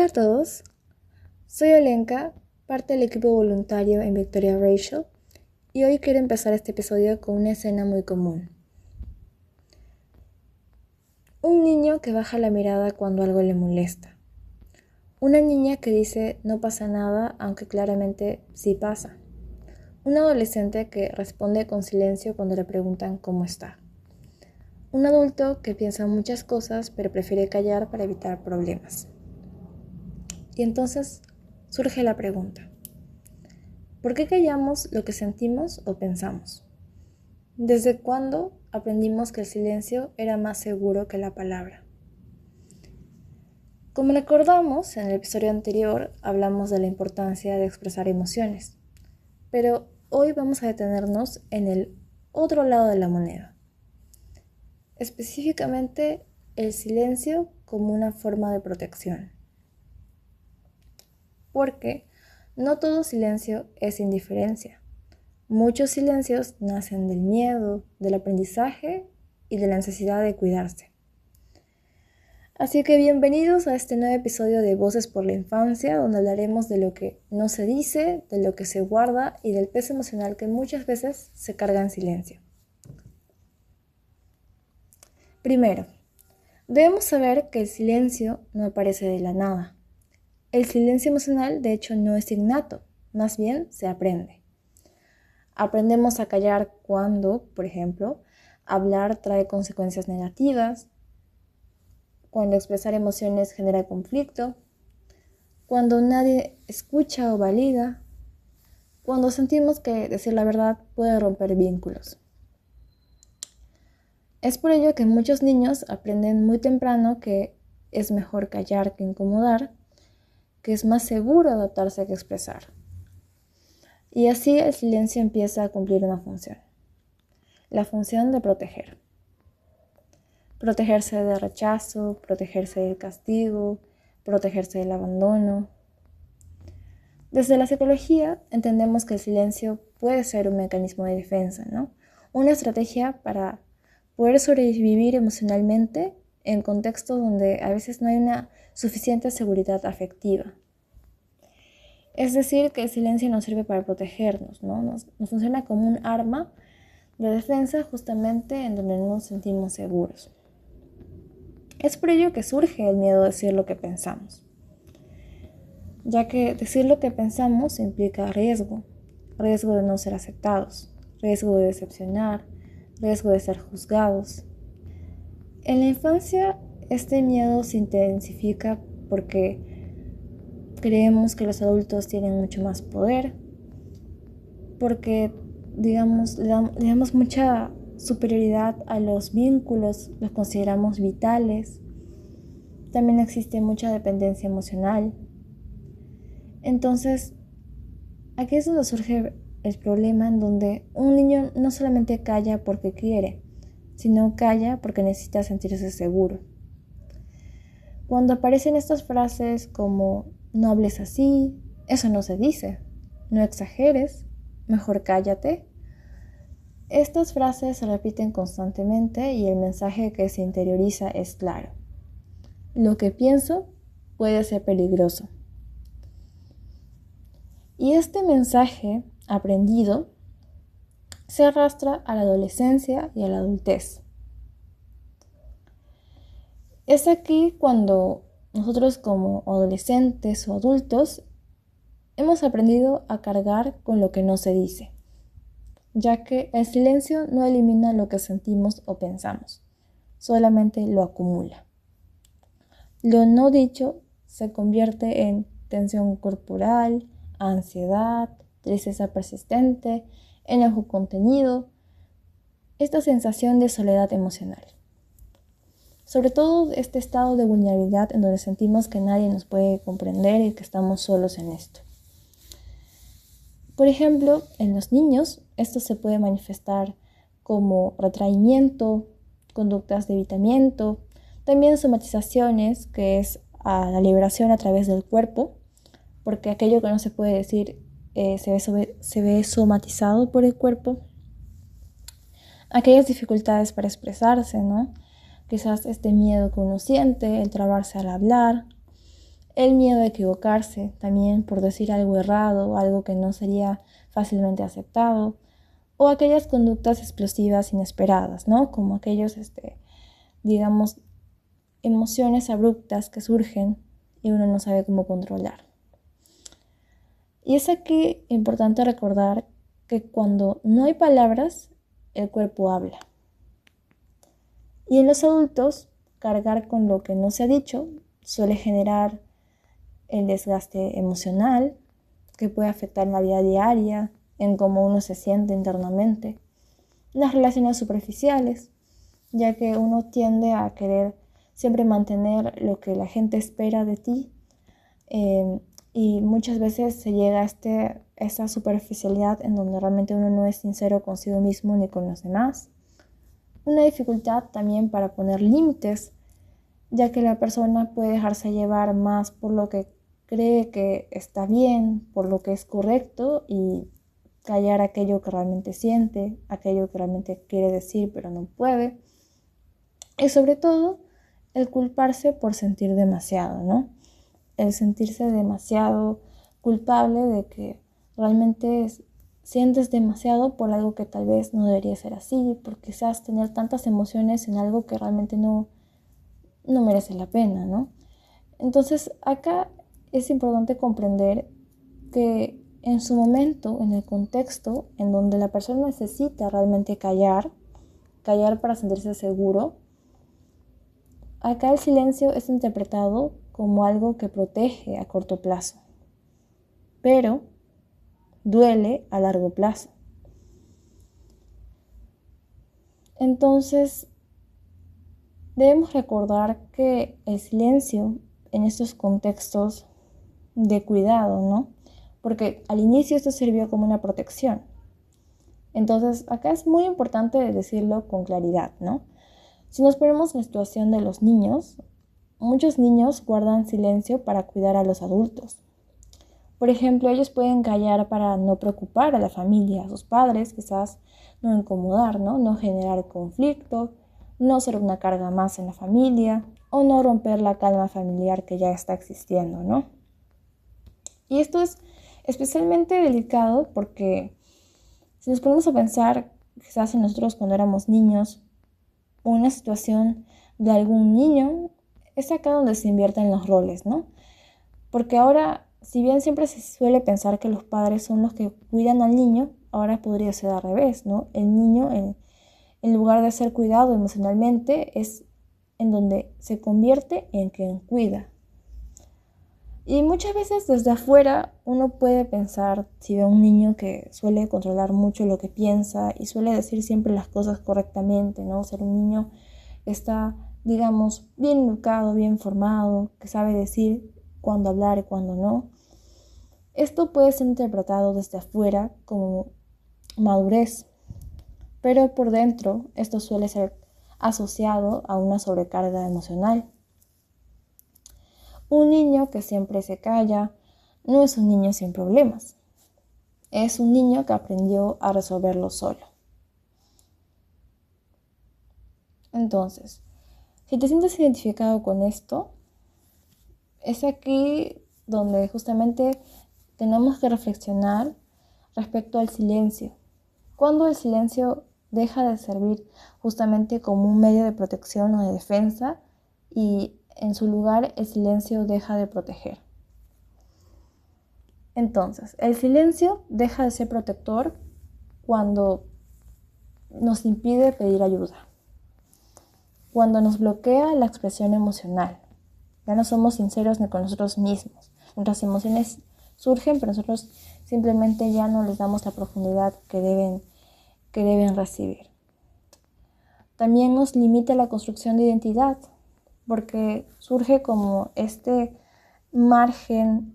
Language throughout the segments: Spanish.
a todos, soy Olenka, parte del equipo voluntario en Victoria Rachel, y hoy quiero empezar este episodio con una escena muy común. Un niño que baja la mirada cuando algo le molesta. Una niña que dice no pasa nada, aunque claramente sí pasa. Un adolescente que responde con silencio cuando le preguntan cómo está. Un adulto que piensa muchas cosas pero prefiere callar para evitar problemas. Y entonces surge la pregunta: ¿por qué callamos lo que sentimos o pensamos? ¿Desde cuándo aprendimos que el silencio era más seguro que la palabra? Como recordamos, en el episodio anterior hablamos de la importancia de expresar emociones, pero hoy vamos a detenernos en el otro lado de la moneda. Específicamente, el silencio como una forma de protección. Porque no todo silencio es indiferencia. Muchos silencios nacen del miedo, del aprendizaje y de la necesidad de cuidarse. Así que bienvenidos a este nuevo episodio de Voces por la Infancia, donde hablaremos de lo que no se dice, de lo que se guarda y del peso emocional que muchas veces se carga en silencio. Primero, debemos saber que el silencio no aparece de la nada. El silencio emocional, de hecho, no es innato, más bien se aprende. Aprendemos a callar cuando, por ejemplo, hablar trae consecuencias negativas, cuando expresar emociones genera conflicto, cuando nadie escucha o valida, cuando sentimos que decir la verdad puede romper vínculos. Es por ello que muchos niños aprenden muy temprano que es mejor callar que incomodar, que es más seguro adaptarse que expresar. Y así el silencio empieza a cumplir una función. La función de proteger. Protegerse del rechazo, protegerse del castigo, protegerse del abandono. Desde la psicología entendemos que el silencio puede ser un mecanismo de defensa, ¿no? Una estrategia para poder sobrevivir emocionalmente en contextos donde a veces no hay una suficiente seguridad afectiva. Es decir, que el silencio nos sirve para protegernos, ¿no? Nos funciona como un arma de defensa justamente en donde no nos sentimos seguros. Es por ello que surge el miedo a decir lo que pensamos, ya que decir lo que pensamos implica riesgo de no ser aceptados, riesgo de decepcionar, riesgo de ser juzgados. En la infancia, este miedo se intensifica porque creemos que los adultos tienen mucho más poder, porque le damos mucha superioridad a los vínculos, los consideramos vitales. También existe mucha dependencia emocional. Entonces, aquí es donde surge el problema, en donde un niño no solamente calla porque quiere, sino calla porque necesita sentirse seguro. Cuando aparecen estas frases como no hables así, eso no se dice, no exageres, mejor cállate. Estas frases se repiten constantemente y el mensaje que se interioriza es claro. Lo que pienso puede ser peligroso. Y este mensaje aprendido se arrastra a la adolescencia y a la adultez. Es aquí cuando nosotros como adolescentes o adultos hemos aprendido a cargar con lo que no se dice, ya que el silencio no elimina lo que sentimos o pensamos, solamente lo acumula. Lo no dicho se convierte en tensión corporal, ansiedad, tristeza persistente, enojo contenido, esta sensación de soledad emocional. Sobre todo este estado de vulnerabilidad en donde sentimos que nadie nos puede comprender y que estamos solos en esto. Por ejemplo, en los niños esto se puede manifestar como retraimiento, conductas de evitamiento, también somatizaciones, que es la liberación a través del cuerpo, porque aquello que no se puede decir se ve somatizado por el cuerpo. Aquellas dificultades para expresarse, ¿no? Quizás este miedo que uno siente, el trabarse al hablar, el miedo a equivocarse, también por decir algo errado, algo que no sería fácilmente aceptado, o aquellas conductas explosivas inesperadas, ¿no? Como aquellos, digamos, emociones abruptas que surgen y uno no sabe cómo controlar. Y es aquí importante recordar que cuando no hay palabras, el cuerpo habla. Y en los adultos, cargar con lo que no se ha dicho suele generar el desgaste emocional que puede afectar la vida diaria, en cómo uno se siente internamente, las relaciones superficiales, ya que uno tiende a querer siempre mantener lo que la gente espera de ti, y muchas veces se llega a esa superficialidad en donde realmente uno no es sincero consigo mismo ni con los demás. Una dificultad también para poner límites, ya que la persona puede dejarse llevar más por lo que cree que está bien, por lo que es correcto, y callar aquello que realmente siente, aquello que realmente quiere decir pero no puede. Y sobre todo, el culparse por sentir demasiado, ¿no? El sentirse demasiado culpable de que realmente sientes demasiado por algo que tal vez no debería ser así, por quizás tener tantas emociones en algo que realmente no merece la pena, ¿no? Entonces, acá es importante comprender que en su momento, en el contexto en donde la persona necesita realmente callar para sentirse seguro, acá el silencio es interpretado como algo que protege a corto plazo, pero duele a largo plazo. Entonces, debemos recordar que el silencio en estos contextos de cuidado, ¿no? Porque al inicio esto sirvió como una protección. Entonces, acá es muy importante decirlo con claridad, ¿no? Si nos ponemos en la situación de los niños, muchos niños guardan silencio para cuidar a los adultos. Por ejemplo, ellos pueden callar para no preocupar a la familia, a sus padres, quizás no incomodar, ¿no? No generar conflicto, no ser una carga más en la familia o no romper la calma familiar que ya está existiendo, ¿no? Y esto es especialmente delicado porque si nos ponemos a pensar, quizás en nosotros cuando éramos niños, una situación de algún niño, es acá donde se invierten los roles, ¿no? Porque ahora, si bien siempre se suele pensar que los padres son los que cuidan al niño, ahora podría ser al revés, ¿no? El niño, en lugar de ser cuidado emocionalmente, es en donde se convierte en quien cuida. Y muchas veces desde afuera uno puede pensar, si ve a un niño que suele controlar mucho lo que piensa y suele decir siempre las cosas correctamente, ¿no? Ser un niño que está, digamos, bien educado, bien formado, que sabe decir cuándo hablar y cuándo no. Esto puede ser interpretado desde afuera como madurez, pero por dentro esto suele ser asociado a una sobrecarga emocional. Un niño que siempre se calla no es un niño sin problemas. Es un niño que aprendió a resolverlo solo. Entonces, si te sientes identificado con esto, es aquí donde justamente tenemos que reflexionar respecto al silencio. Cuando el silencio deja de servir justamente como un medio de protección o de defensa y en su lugar el silencio deja de proteger. Entonces, el silencio deja de ser protector cuando nos impide pedir ayuda, cuando nos bloquea la expresión emocional. Ya no somos sinceros ni con nosotros mismos. Nuestras emociones surgen, pero nosotros simplemente ya no les damos la profundidad que deben recibir. También nos limita la construcción de identidad, porque surge como este margen,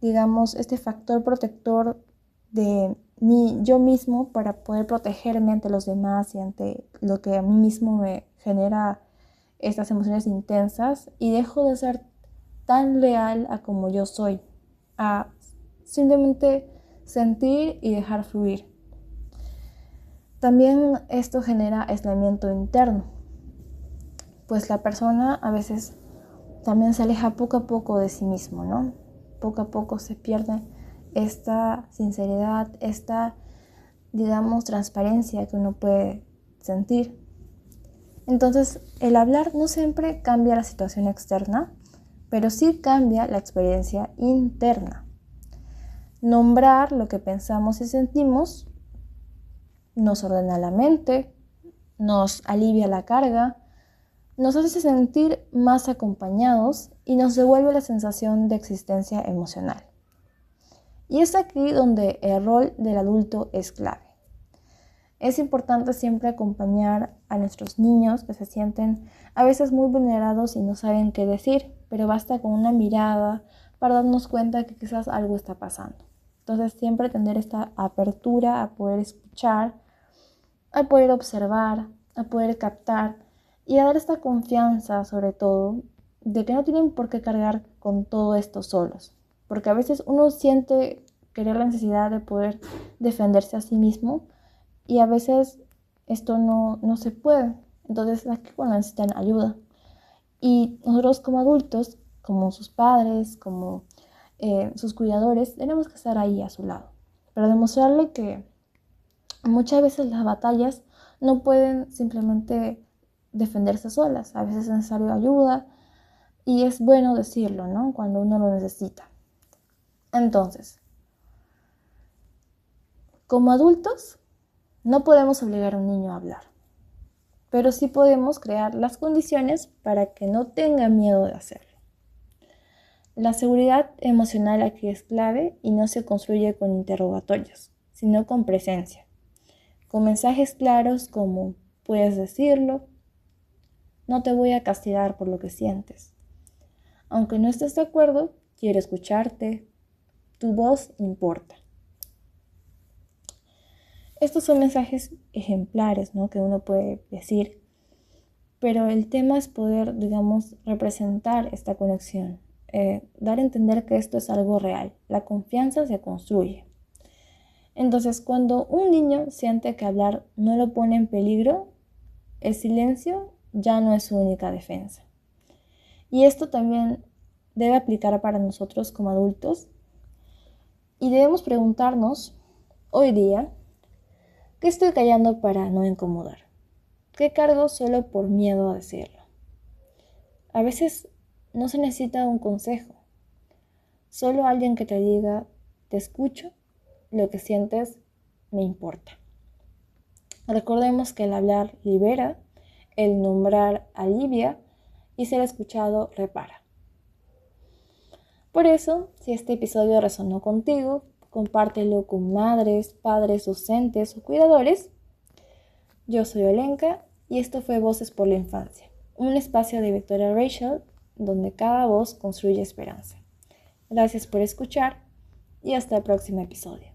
digamos, este factor protector de yo mismo para poder protegerme ante los demás y ante lo que a mí mismo me genera estas emociones intensas, y dejo de ser tan leal a como yo soy, a simplemente sentir y dejar fluir. También esto genera aislamiento interno, pues la persona a veces también se aleja poco a poco de sí mismo, ¿no? Poco a poco se pierde esta sinceridad, esta, digamos, transparencia que uno puede sentir. Entonces, el hablar no siempre cambia la situación externa, pero sí cambia la experiencia interna. Nombrar lo que pensamos y sentimos nos ordena la mente, nos alivia la carga, nos hace sentir más acompañados y nos devuelve la sensación de existencia emocional. Y es aquí donde el rol del adulto es clave. Es importante siempre acompañar a nuestros niños que se sienten a veces muy vulnerados y no saben qué decir, pero basta con una mirada para darnos cuenta que quizás algo está pasando. Entonces siempre tener esta apertura a poder escuchar, a poder observar, a poder captar y a dar esta confianza sobre todo de que no tienen por qué cargar con todo esto solos. Porque a veces uno siente querer la necesidad de poder defenderse a sí mismo y a veces esto no se puede. Entonces aquí cuando necesitan ayuda. Y nosotros como adultos, como sus padres, como sus cuidadores, tenemos que estar ahí a su lado. Para demostrarle que muchas veces las batallas no pueden simplemente defenderse solas. A veces es necesario ayuda y es bueno decirlo, ¿no? Cuando uno lo necesita. Entonces, como adultos, no podemos obligar a un niño a hablar, pero sí podemos crear las condiciones para que no tenga miedo de hacerlo. La seguridad emocional aquí es clave y no se construye con interrogatorios, sino con presencia, con mensajes claros como puedes decirlo, no te voy a castigar por lo que sientes. Aunque no estés de acuerdo, quiero escucharte, tu voz importa. Estos son mensajes ejemplares, ¿no?, que uno puede decir, pero el tema es poder, digamos, representar esta conexión, dar a entender que esto es algo real. La confianza se construye. Entonces, cuando un niño siente que hablar no lo pone en peligro, el silencio ya no es su única defensa. Y esto también debe aplicar para nosotros como adultos y debemos preguntarnos hoy día, ¿qué estoy callando para no incomodar? ¿Qué cargo solo por miedo a decirlo? A veces no se necesita un consejo, solo alguien que te diga, te escucho, lo que sientes me importa. Recordemos que el hablar libera, el nombrar alivia y ser escuchado repara. Por eso, si este episodio resonó contigo, compártelo con madres, padres, docentes o cuidadores. Yo soy Olenka y esto fue Voces por la Infancia, un espacio de Victoria Rachel donde cada voz construye esperanza. Gracias por escuchar y hasta el próximo episodio.